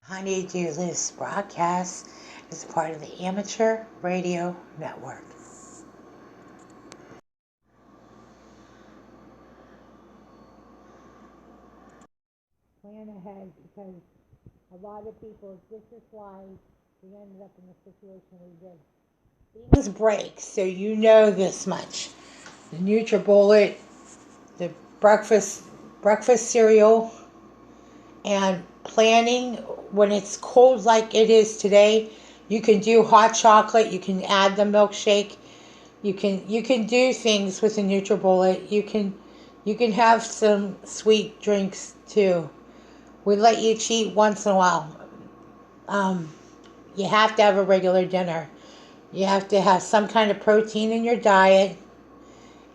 Honeydew List broadcast is part of the Amateur Radio Network. Plan ahead because a lot of people, this is why we ended up in the situation we did. Things break, so you know this much. The NutriBullet, the breakfast cereal, and planning when it's cold like it is today. You can do hot chocolate. You can add the milkshake. You can do things with the NutriBullet. You can have some sweet drinks too. We let you cheat once in a while. You have to have a regular dinner. You have to have some kind of protein in your diet,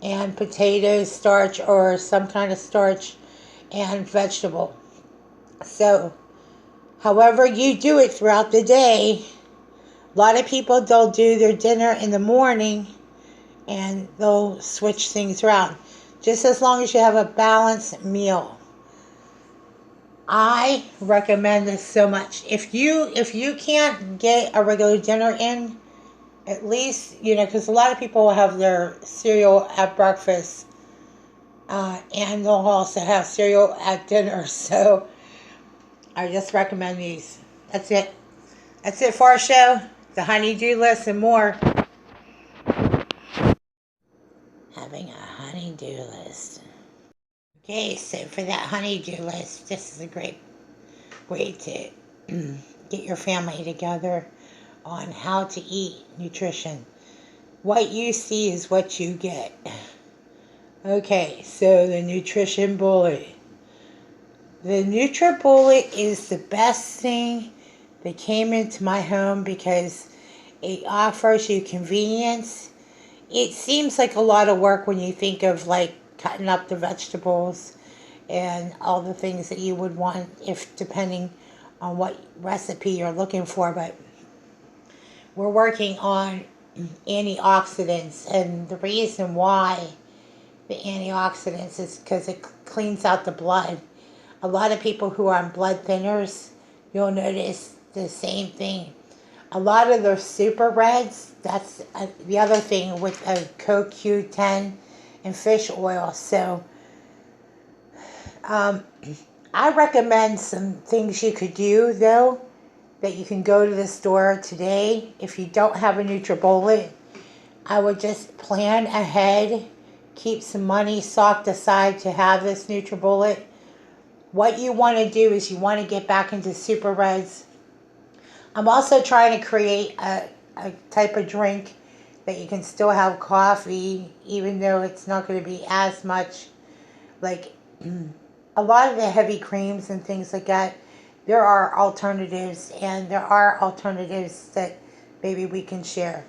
and potatoes, starch, or some kind of starch, and vegetable. So, however you do it throughout the day, a lot of people, they'll do their dinner in the morning and they'll switch things around. Just as long as you have a balanced meal. I recommend this so much. If you can't get a regular dinner in, at least, because a lot of people will have their cereal at breakfast, and they'll also have cereal at dinner. So I just recommend these. That's it. That's it for our show. The honeydew list and more. Having a honeydew list. Okay, so for that honeydew list, this is a great way to get your family together on how to eat nutrition. What you see is what you get. Okay, so the nutrition bullet. The NutriBullet is the best thing that came into my home because it offers you convenience. It seems like a lot of work when you think of like cutting up the vegetables and all the things that you would want, if depending on what recipe you're looking for, but we're working on antioxidants, and the reason why the antioxidants is because it cleans out the blood. A lot of people who are on blood thinners, you'll notice the same thing. A lot of those super reds, that's the other thing with CoQ10 and fish oil. So I recommend some things you could do, though, that you can go to the store today. If you don't have a NutriBullet, I would just plan ahead, keep some money socked aside to have this NutriBullet. What you want to do is you want to get back into super reds. I'm also trying to create a type of drink that you can still have coffee, even though it's not going to be as much like a lot of the heavy creams and things like that. There are alternatives, and there are alternatives that maybe we can share.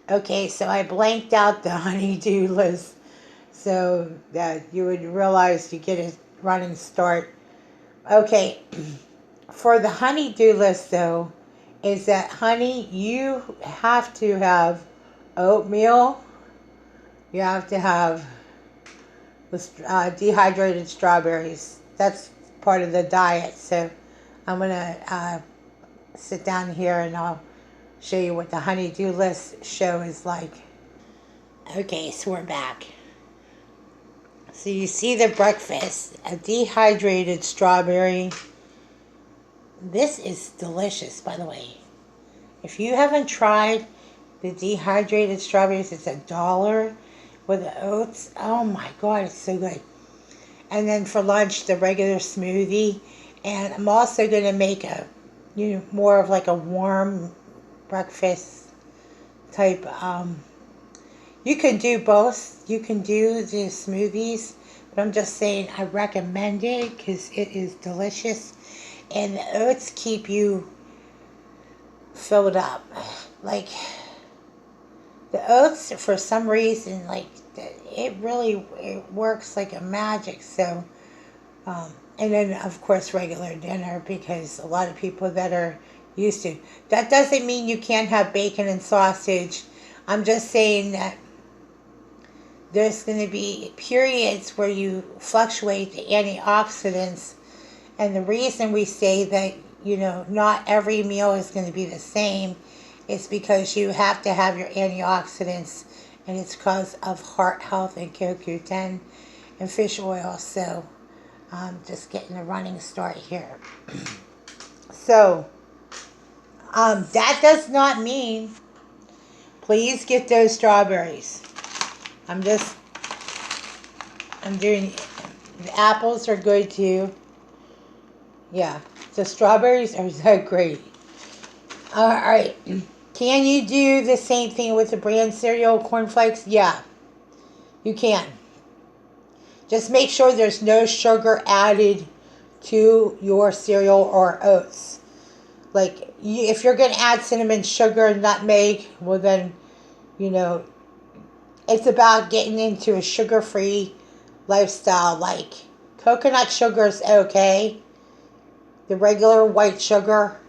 Okay, so I blanked out the honeydew list so that you would realize you get a running start. Okay, for the honeydew list, though, is that, honey, you have to have oatmeal. You have to have dehydrated strawberries. That's part of the diet. So I'm going to sit down here and I'll show you what the honeydew list show is like. Okay, so we're back. So you see the breakfast, a dehydrated strawberry. This is delicious, by the way. If you haven't tried the dehydrated strawberries, it's $1 with the oats. Oh my God, it's so good. And then for lunch, the regular smoothie. And I'm also going to make more of like a warm breakfast type. You can do both. You can do the smoothies, but I'm just saying I recommend it because it is delicious. And the oats keep you filled up. Like, the oats, for some reason, like, it works like a magic. So, and then, of course, regular dinner, because a lot of people that are used to. That doesn't mean you can't have bacon and sausage. I'm just saying that there's going to be periods where you fluctuate the antioxidants. And the reason we say that not every meal is going to be the same. It's because you have to have your antioxidants, and it's because of heart health and CoQ10 and fish oil. So just getting a running start here. So that does not mean, please get those strawberries. I'm doing, the apples are good too. Yeah, the strawberries are so great. Alright, can you do the same thing with the bran cereal cornflakes? Yeah, you can. Just make sure there's no sugar added to your cereal or oats. Like, if you're going to add cinnamon, sugar, and nutmeg, well then, it's about getting into a sugar-free lifestyle. Like, coconut sugar is okay. The regular white sugar,